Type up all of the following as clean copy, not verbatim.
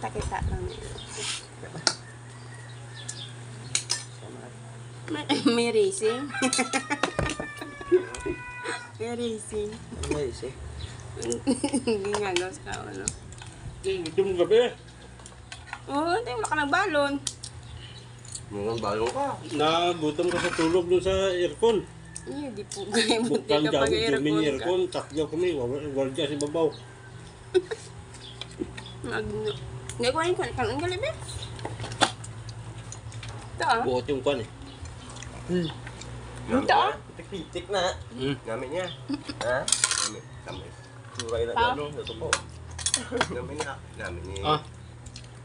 Kita-kita lang. May racing. May racing. Ano racing? Hindi nga gaw sa ano. Gutom gabi. Oo, hindi mo ka nagbalon. Mga balong ka. Nagutom ka sa tulog doon sa aircon. Hindi po kayo buti Bukang kapag dami kami ni aircon aircon. Takyaw kami. Wala si babaw. ka. Hindi ko ayun ko. Kanon ka libe? Ito ah. Buot yung kwan eh. Ito ah. Pitik na. Gamit niya. Ha? Gamit. Gamit. Suray na Pa? ano. Ito po. Gamit niya. Gamit niya. Ah,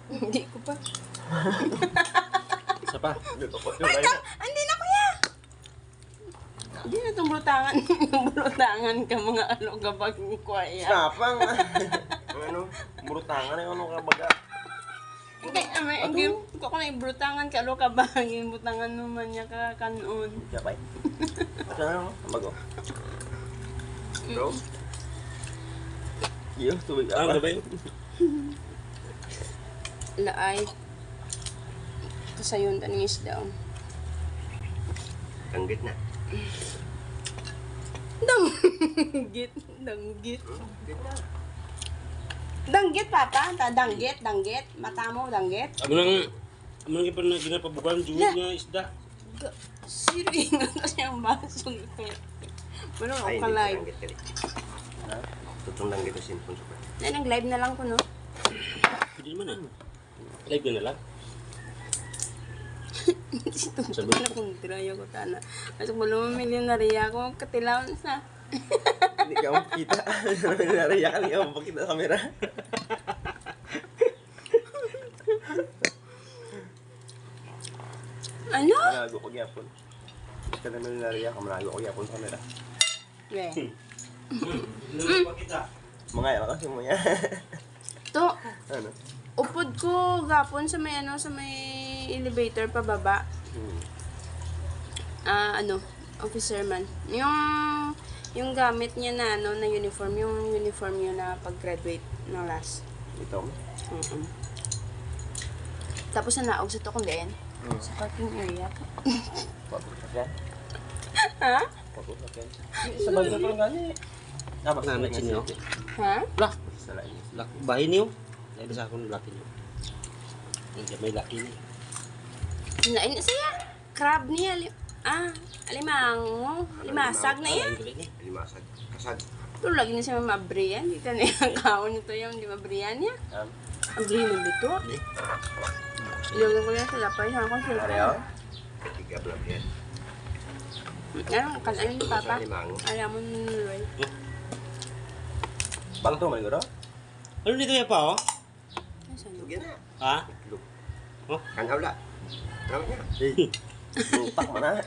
Hindi ko pa. isa pa. Ito po. Ay, Suray na. hindi na kuya. Hindi na itong bulutangan. Bulutangan ka mga ano kapag kuya. Snapang. Ano? Burutangan yung ano kabaga. Hindi ko na ibrutangan ka. Alo ka ba? Ibrutangan naman niya ka kanon. Kapay. Ito na ano? Bago. Bro. Iyo, tubig Ah, apa? gabi. Laay. Kasayon tanis daw. Kanggit na. Danggit. Danggit. Danggit, papa. Danggit, danggit. Mata mo, danggit. Amo nang ipan na ginapabukan. Juwid nga isda. Siri nga kasi ang baso ito. Wala ako Ay, ka-live. hindi kanggit ka rin. Ha? Tutong lang dito sinpon sa pwede. Ay, nag-live na lang ko, no? Pwede naman eh. Live na lang. Sabi na kung tirayo ko tana. Kasi wala mo milyonarya ako, katilawan sa. Hindi ka makita. Nariya ka, hindi ka makita sa camera. Ano? Manago ko gyapon. Ika naman nariya ka, manago ko gyapon sa camera. We. Mga yan kasi mo yan. To, Ano? upod ko gapon sa may ano, sa may elevator pababa. Ano, officer man. Yung gamit niya na ano, na uniform, yung uniform niya na pag-graduate ng last. Ito. Tapos na naog sa to kung din. Sa parking area. Papusak yan. Ha? Papusak yan. Sa bagay ko lang gani. Dapat Namit sinyo. Ha? Lah, Sa lain. bahay niyo. Dahil sa akong laki niyo. Hindi may laki niyo. Nain siya. Crab niya. Alimango. Limasag na yan. Limasag. Kasag. Pero lagi na siya mabriyan. Dito na yung kaon nito yung di mabriyan niya. Ang green ng bito. Hindi. Ilagay ko yan sa lapay. Sa akong Ariyo. silpa. Katiga blang yan. Ano, kalayo ni Papa. Limango. Ayaw mo nuloy. Bang to, maliguro? Ano dito yan pa oh? Sige na. Ha? Look. Oh? Kanaw la. Kanaw niya. Lupak mo na.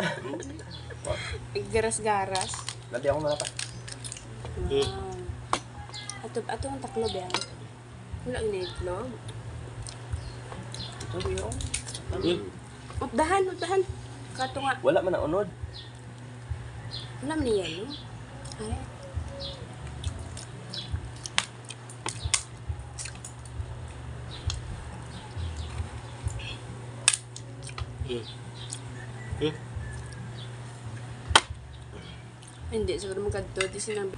Garas-garas. Lati ako malapa. Wow. Ato ang taklob yan. Wala yung itlog. Ito yun. Utdahan. Kato nga. Wala man ang unod. Wala man yan, no? Ay. Hindi, siguro magkadto. Di sinabi.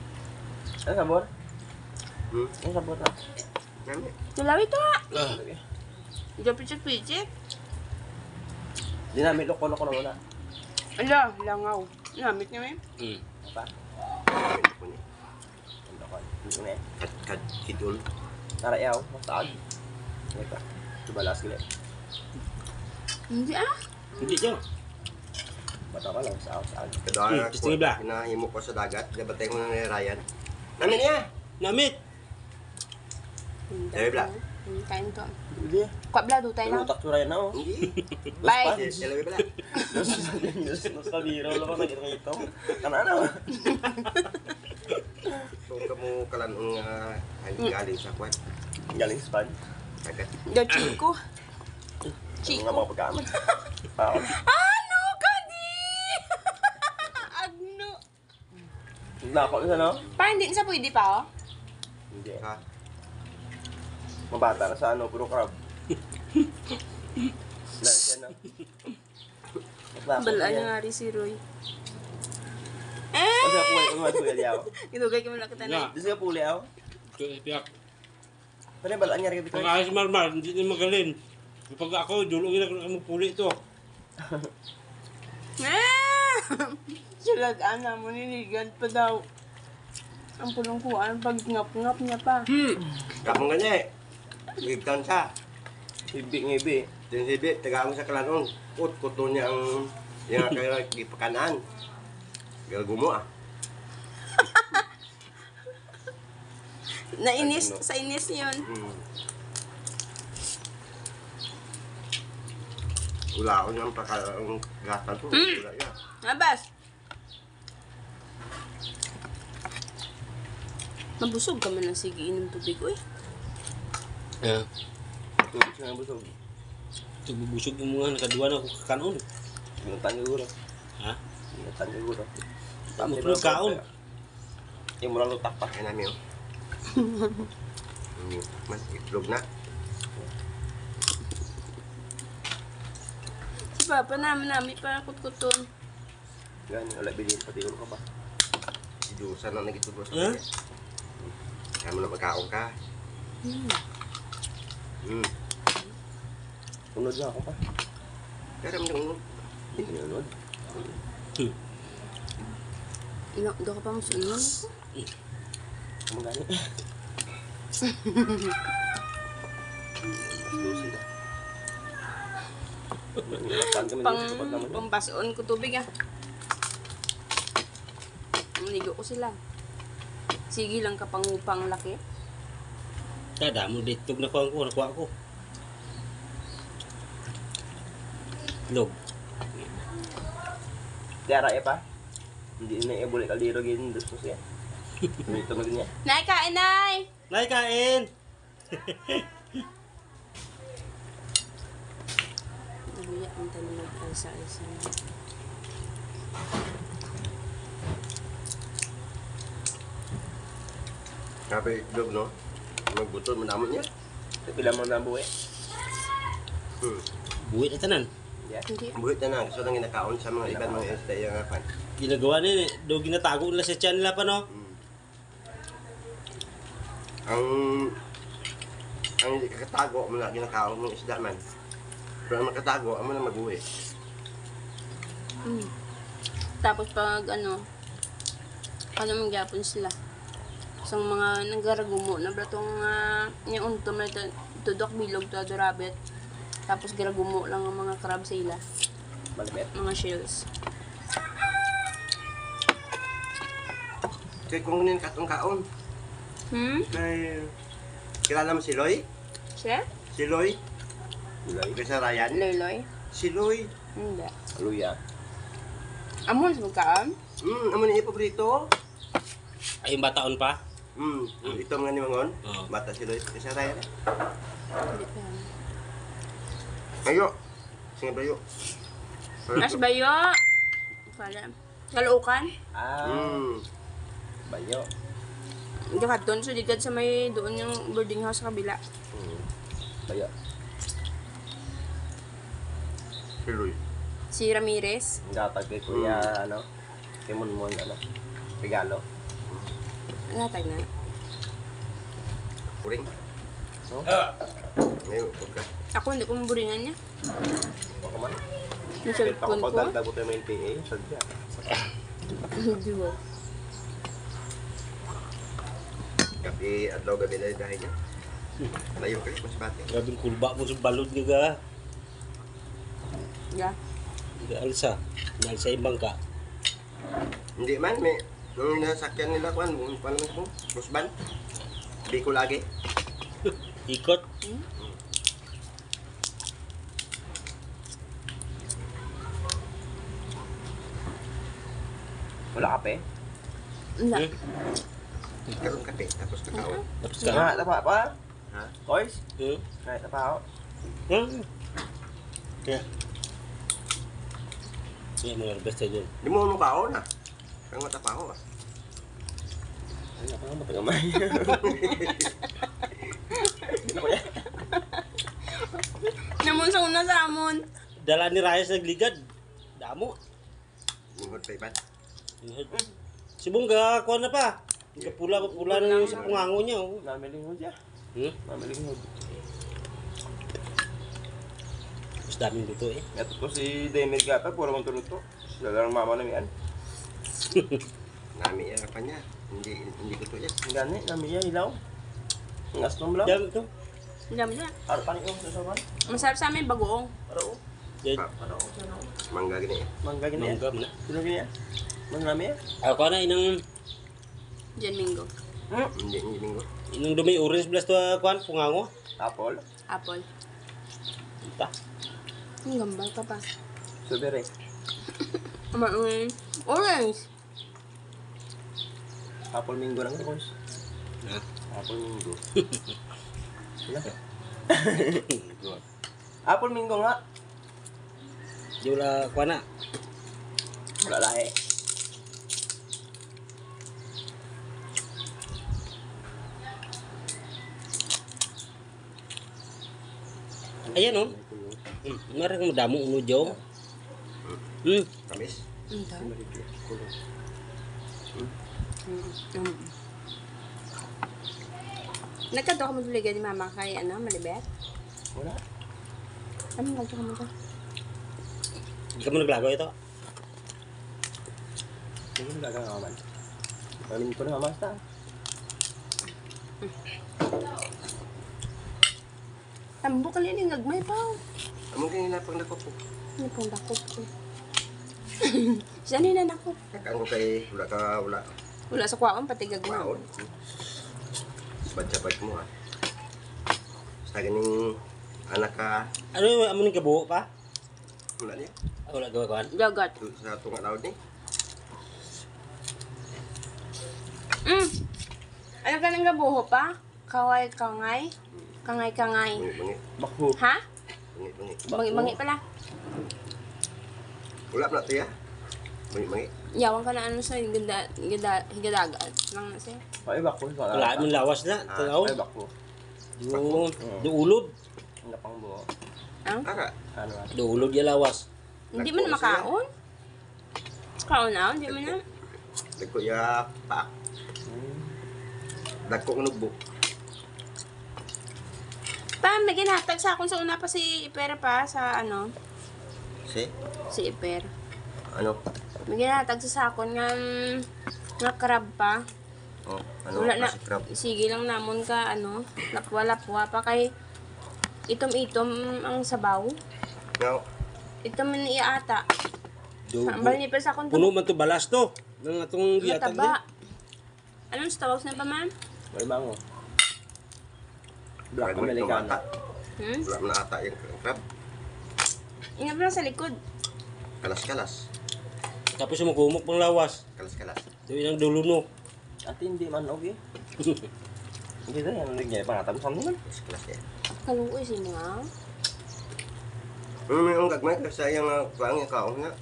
Ano sabor? Ano sabor na? Nami. Tulawi to nga. Sige. Diyo pichit-pichit. Di namin loko-loko na wala. Ala, langaw. Namit niya may. Apa? Pwede po niya. Ano ko? Dito na eh. Kidul. Narayaw. Masaag. Ano ka? Tubalas gila. Hindi ah. Hindi dyan. Bata ka lang sa saag. Gusto nga ba? Hinahimo ko sa dagat. Dabatay ko na ni Ryan. Namin niya! Namit! Sabi bla? Kain to. Hindi. Kwa bla, dutay na. Lutak ko Ryan na oh. Hindi. Bye. Sabi bla? Nos kabiro lang ako nakita ito. Kanana oh. So kamu kalanong galing sa kwan. Galing sa pan. Dagat. Da chico. Ano nga Chico. mga pagkaman? Paon. Ano ka di? Agno. Nako na no? Pa, hindi na sa pwede pa oh. Hindi. Ha? Mabata na sa ano, puro crab. Dahil siya na. Balaan niya nga rin si Roy. Kasi ako ay umas ko yaw. Inugay ka mo lang kita Yeah. na. Di siya puli ako. Piyak. Pero balaan niya rin Pag kita. ayos marmar, hindi na magaling. Kapag ako, dulungin ako ng puli ito. Sila ana mo niligan pa daw. Ang pulungkuan pag ngap-ngap niya pa. Kapong ganyan eh. Gigtan siya. Ibi. Then sibi, tagaan sa kalanon. Kuto niya ang yung kaya ipakanaan. Galgumo ah. Nainis, sa inis yun. Wala ako niyang ang gatan ko. Wala yan. Abas! Mabusog ka man ng sige inom tubig, uy. Yeah. Tubig siya ng busog. Ito bubusog yung mga nakaduwa na ako kakanon. Ginatan siguro. Ha? Ginatan siguro. Matulog kaon. Yung murang lutak pa. Yan namin oh. Mas itlog na. Si Papa namin para kutkuton. Yan, wala bilhin pati ulo ka pa. Si Diyosa na nagitubos. Huh? Kaya mo na magkaon ka. Unod na ako pa. Kaya mo na unod. Hindi na unod. Ilang, doon ka pa musulman. Kamu gani? Lucy na. Pampasoon ko tubig ah. Maligo ko sila. Sige lang kapang laki. Kada mo dito nakuha ko. Log. Tiara pa. Hindi na ibuli kaliro gini dos siya. Dito mag niya. Nay, kain, Nay! Nay, kain! Naguya ang tanong mag-alsa-alsa. Kape itlog no. Magbutol mo naman niya. Pila mo na buwi. Buwit na tanan. Yeah. Hindi. Buwi na na. Gusto lang ginakaon sa mga iban mga isda yung apan. Ginagawa nila, do ginatago nila sa tiyan nila pa no? Ang kakatago mo na ginakaon ng isda man. Pero ang makatago, amo na mag-uwi. Tapos pag ano mangyapon sila. Sa mga nagaragumo na bratong yung unto may tudok bilog to adorabet. Tapos garagumo lang ang mga crab sa ila. Malibet. Mga shells. Kaya kung ganyan katong kaon, kay kilala mo si Loy? Siya? Si Loy? Loy? Kasi Ryan? Loy-loy? Si Loy. Hindi. Luya. Amon sa magkaan? Amo ni paborito. Ay, yung bataon pa? Ito mga ni Mangon. Oo. Bata si Loy. Kasi Ryan. Hindi pa yan. Ayo. Sige ba yo? Mas bayo! Kala. Kaluukan? Bayo. Hindi ka doon. So, digad sa may doon yung boarding house sa kabila. Bayo. Si Loy. Si Ramirez. Ang gatag kay Kuya, ano? Kay Monmon, ano? Regalo. Natag na. Puring. No? Ngayon, pagka. Ako hindi ko maburingan niya. Baka man. Yung Kahit ako cellphone ko. pagdagdag ko tayo may NPA, sadya. Hindi mo. Kapi, adlaw gabi na dahil niya. Layo kayo, mas bati. Grabing kulba mo sa balod nga ga. Yeah. Alsa. Nalsa yung bangka. Hindi man, may nung nasakyan nila, kuhan, paano mo? Musban? Di ko lagi. Ikot. Wala kape? Wala. Karoon kape, tapos kakao. Tapos Ha, ka. tapa pa? Ha? Boys? Hmm? Ha, tapa ako. Kaya. Kaya mga best tayo dyan. Di mo nung kaon ha? Kang matapa ako ah. Ay, ako nga matagamay. Hindi na ko yan. Dala ni Raya sa nagligad. Damo. Lingkod pa ipat. Si Bungga, kuha na pa. Pula na yung sa pungango niya. Oh. Namilinghod siya. Hmm? Namilinghod. Mas daming luto eh. Ito po si Demir Gapa, puro mong tuluto. Sila lang mama namin yan. Nami yan pa niya. Hindi ko to yan. Ang gani, namin yan, hilaw. Ang asnom lang. Diyan ito. Dami na. Araw pa niyo, sasawan. Masarap sa amin bagoong. Araw. Diyan. Araw. Mangga gini eh. Mangga gini yan. Manggam na. Sino gini yan? Mangga namin yan. Ako kuha na inang Diyan linggo. Hindi linggo. inang dumi orange blast to kuan pungango. Apple. Apple. Ita. Ang gambal ka pa. Strawberry. Orange. Apple mango lang ko. Na. Apple mango. Sila. Apple mango nga. Di wala kuha na. Wala lahi. Ayan oh. Marang madamo uno jo. Kamis. Ito. Nagkanto ka magbuligan ni mama kay ano, Malibet? Wala. Ano nagkanto ka mo to? Di ka mo naglagaw ito. Hindi mo gagawin naman. Mamin ko na mamasta. Tambo ka lini ngagmay pa. Among kanina pang nakop ko. Ano pong dakop ko? Siya na nakop. Kakaan ko kay wala. Wala sa kwaon, pati gagmay. Baon. Sabad-sabad mo ah. Sa ganing anak ka. Ano yung amo ning kabuo pa? Wala niya. Wala gawa kuan. Gagat. Sa tunga laod ni. Ano ka nang gabuho pa? Kangay. Kangay. Bungi-bungi. Bakho. Ha? Bungi-bungi. Bangi pala. Wala na to ya. Bungi-bungi. Yawan ka na ano sa higadagat. Lang na siya. Ay, bakho. Wala man lawas na. Tanaw. Ay, bakho. Do ulod. Ang lapang buo. Ang? Aka. Ano ba? Do ulod ya lawas. Hindi mo na makaon? Kaon na, hindi mo na. Dagko ya pa. Dagko nugbo. Pa, may ginatag sa akin sa una pa si Iper pa sa ano, si Iper. Ano? May ginatag sa sakon nga crab pa. Oh, ano? Wala na. Si crab. Sige lang namon ka ano, lapwa pa kay itom ang sabaw. Now, Itom man iya ata. Do. Ambal ni Iper sa akon Puno man to balas to. Nang atong giatag din. mataba. Anong tawag na pa man? May mango. Black Wala Americano. Wala na ata yung crab. Ingat mo lang sa likod. Kalas-kalas. Tapos yung magumok pang lawas. Kalas-kalas. Do inang duluno. Ate, hindi man okay. Hindi na yan. Hindi niya pangatapos naman. Kalas-kalas ya. Kaluoy si mga. May ang gagmay kasi yung kuang yung kaong nga.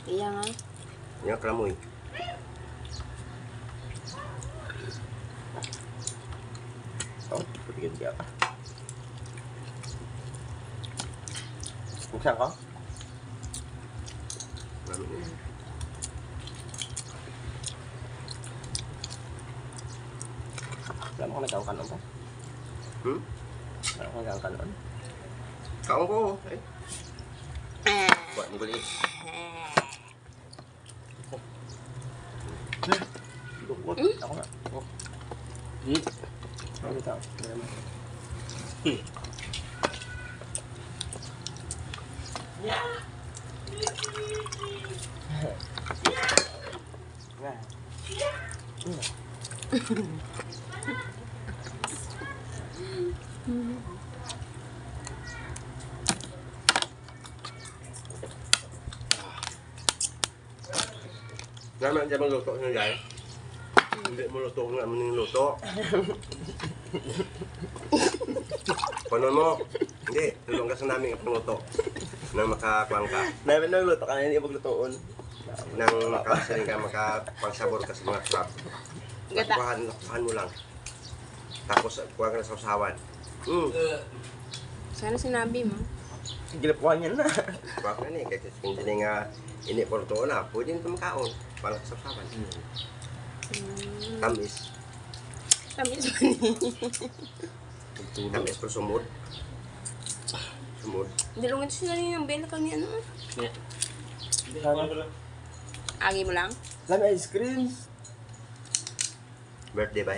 Iya nga. Yung kramoy. Oh, putigil dia pa. Buksan ka? Alam mo kung nagkakanon pa? Alam mo kung nagkakanon? Kaong ko. Ay. Buat mo gulit. Lukot. Ako nga. Oh, ano ito? Naman dyan magluto nyo guys. Hindi mo luto kung naman yung luto. Paano mo? Hindi, tulong ka sa namin ang pangluto. Nang makakuang ka. Namin nagluto ka na hindi maglutoon. Nang makasaling ka, makapangsabor ka sa mga crab. Gata. Lakpuhan mo lang. Tapos kuha ka na sa usawan. Sana sinabi mo. Gilapuan niya na. Baka na ni, kasi hindi nga iniporto na, pwede nito makaon. Palang sasapan. Tamis. Tamis ba ni? Tamis pero sumod. Sumod. Dilungin siya rin ng bela kami ano. Yeah. Hindi, ako na pala. Agi mo lang. Lami ice cream. Birthday ba?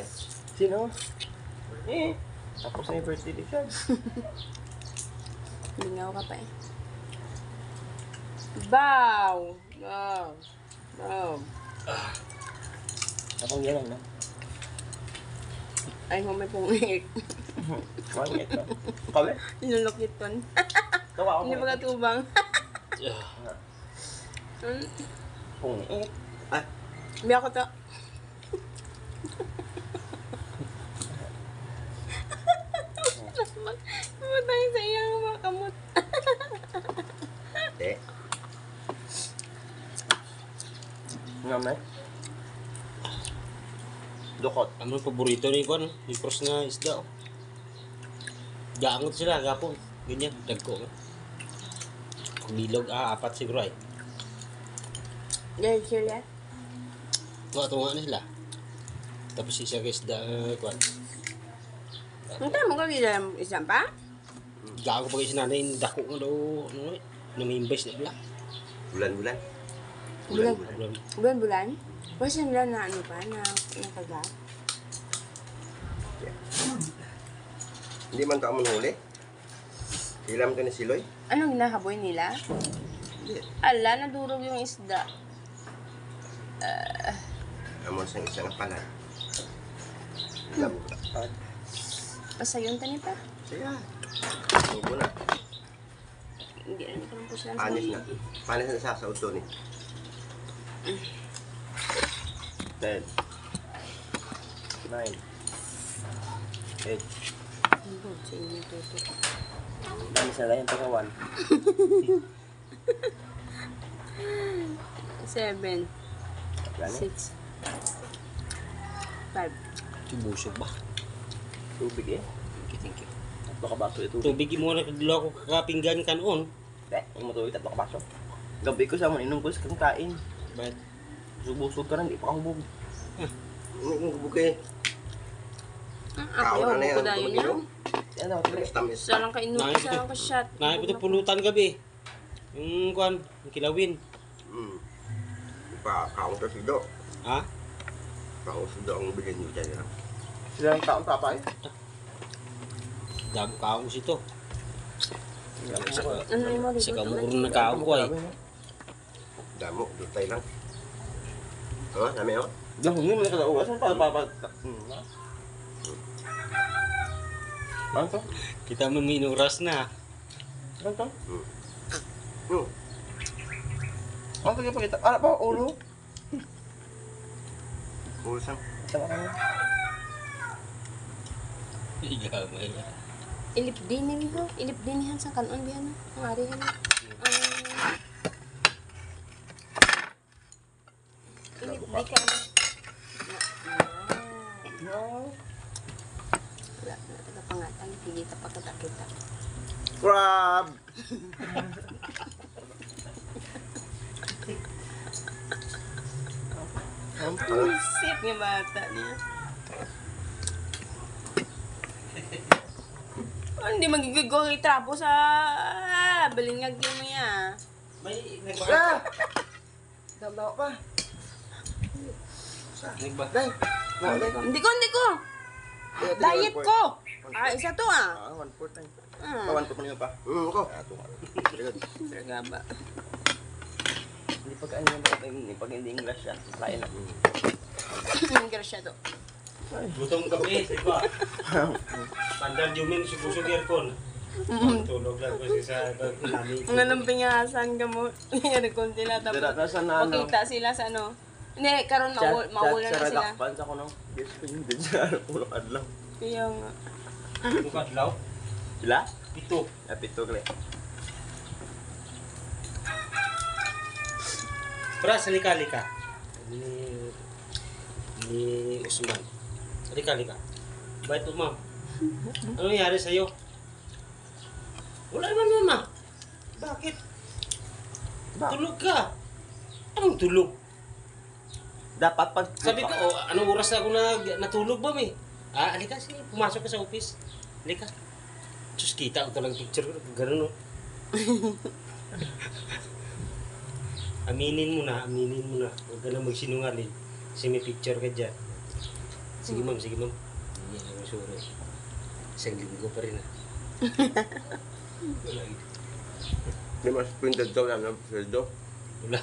Sino? Tapos na yung birthday ni Chad. Lingaw ka pa eh. Bow! Bow! Bow! Akong yan lang, no? Ay, may pungit. Pangit, no? Kami? Nilulukit ton. Tawa ako. Hindi ba katubang? Ah, Pungit. Ah, Biya ko to. Mamatay sa iyang mga kamot. hindi. Nga, may? Dukot. ano ang paborito ni Kwan? Yung pros na isda. Oh. Gaangot sila, gapon. Ganyan, dagko. Kung bilog, apat siguro ay. Dahil sila. Tunga na sila. Tapos isa ka isda, Kwan. Ang tama ko gila isang pa? Gago pag isinanay, dako nga daw, ano eh. Namimbase na pala. Bulan-bulan. Bulan. Problem. Bulan-bulan? Wala nila na ano pa, na nakagat. Hindi man ito amon huli. Ilam ito ni Siloy. Anong hinahaboy nila? Hindi. Ala, nadurog yung isda. Amon sa isang palan. Labo na. Basta yun tani pa. Saya. Subo na. Hindi na ko lang po sila Panis na. Panis na sa ito ni. 10. 9. 8. Sa inyo toto. Dami sila yung pagkawan. 7, Gani? 6, 5. Busog ba? Tubig eh. Thank you. Tatlo ka baso ito. Tubig mo na kaglo ako kakapinggan kanon. Yung matubig, tatlo ka baso. Gabi ko sa inom ko sa kain. Bakit? Busog ka na, di pa ako bug. Ang buke. Ako Kaon na yung yan, buko dayon tubig niya. inom. Yan ako, tuloy. Tamis. Isa lang ka inom, isa lang ka shot. Nakipito pulutan gabi. Yung Kwan, yung kilawin. Kaon to si Do. Ha? Kaon si Do ang bilhin niyo dyan. Sila yung taong tapay. Dago kaong sito. Ano yung mo Sa dito? kamuro na kaong ko ay. Damo, dutay lang. Oh, dami oh. Diyan, hindi mo na kalauwa. Saan pa papat? Ano to? Kita maminuras na. Ano to? Hmm. Ano to yung pakita? Ano pa? Ulo? Usang. Tama ka na. Igamay. Ilip din ni ho. Ilip din niyan sa kanon bihan. Ang ari han. Ilip di ka. No. Wala na taga pangatan. Hindi ka pa kita. Crab! Sip nga bata niya. Hindi magigigo kay trapo sa balingag mo ya. May Ah! Dama pa. nagbagay. Hindi ko. Diet ko. Isa to ah. 1/4 time. Ah. 1/4 mo pa. Ko. Ito nga. Talaga ba? Hindi pag ano yung pag hindi English siya. Lain na. Grasya to. Gutong gabi, diba? Pandal jumin subusog aircon. Tulog lang kasi sa namin. Mga lampingasan ka mo. Yan konti na tapos. Nasa na ano. Makita sila sa ano. Hindi, karon mawala na sila. Sa ko nung. Yes, kung hindi siya. Pulo adlaw. Kaya nga. Bukat law. Sila? Ito. Pito kali. Pras, halika. Ni Usman. Halika. Bakit to, ma'am? Ano nangyari sa'yo? Wala naman mama. Bakit? Tulog ka. Anong tulog? Dapat pag... Sabi ko, oh, anong oras na ako natulog ba, may? Ah, alika, sige, pumasok ka sa office. Alika. Diyos, kita ko talang picture ko. Ganun, no? Aminin mo na. Huwag ka na magsinungaling. Kasi may picture ka dyan. Sige, ma'am, sige, ma'am. Hindi ako sure. Isang linggo pa rin, ah. Wala. May mas printed daw yan, sweldo. Wala.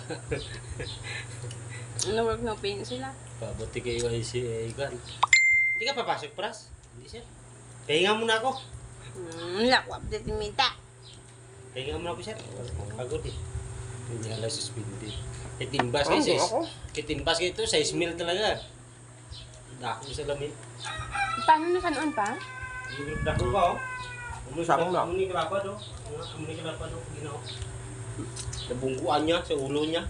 Na-work na pain sila. Pabuti kayo ay si Igan. Hindi ka papasok, Pras? Hindi siya. Pahinga muna ako. Lakwap dito minta. Pahinga muna ako, sir. Pagod eh. Hindi alas suspended. Kitimbas kayo, Ano, ako? kitimbas kayo ito, 6 mil talaga. Dako sa lamin. Paano nakanoon pa? Dako ba, oh? Sakong lang. Umuni kalapad, oh. Umuni kalapad, oh. Ginawa. Nabungkuan niya sa ulo niya.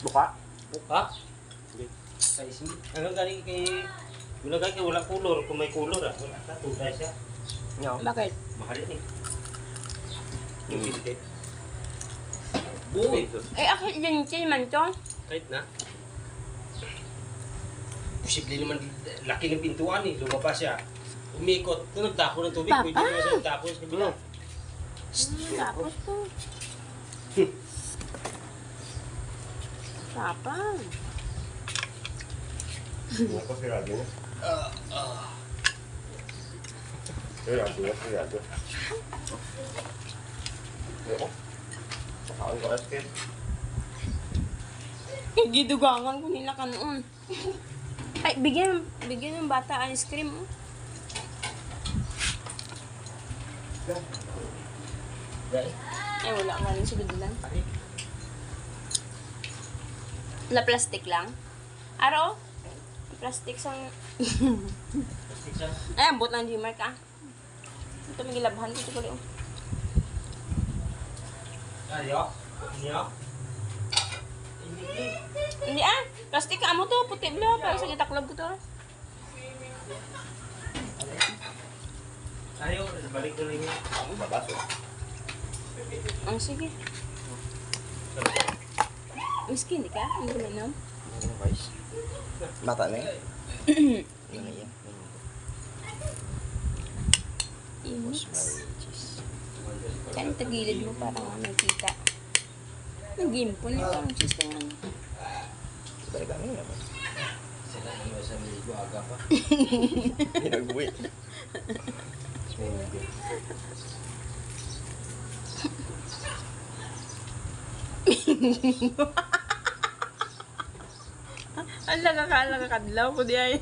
Buka. Buka. 6 mil. Hanggang galing kay... Wala kay wala kulor. Kung may kulor, ah. Wala ka, tunay siya. Nyaw. Bakit? Mahal yun eh. Yung pinti. Buhay. Eh, akit din siya man to. Kahit na. Posible naman, laki ng pintuan eh. Lumabas siya. Umikot. Ito nagtako ng tubig. Papa! Pwede na siya nagtako sa kabila. Tapos to. Tapang. Ako sigurado na. Sigurado. Ayoko. Sakaon ko kasi. Gidugangan ko nila kanoon. Ay, bigyan ng bata ice cream. Oh. Ay, wala ka rin sila lang. Na plastic lang. Aro? Plastic sang... Plastic siya. Ay, ambot ng Gmark ah. Ito may gilabhan ko ito ko rin. Ayo. Niyo. Hindi ah. Plastic ka mo to. Puti bla. Para sa gitaklog ko to. Ayo. Balik na rin niya. Ako babaso. Ang sige. Miski, hindi ka? Hindi ko minom. Ano guys? Bata na yun. Ano na yan? Init. Kaya tagilid mo parang nakita. Nag-gimpon ito ang cheese na yan. Balik kami naman. Sila naman sa miligo aga pa. Pinag-uwi. Alaga ka kadlaw ko di ay.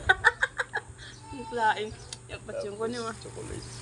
Iplaing. Yapat yung ko niyo ah. Chocolate.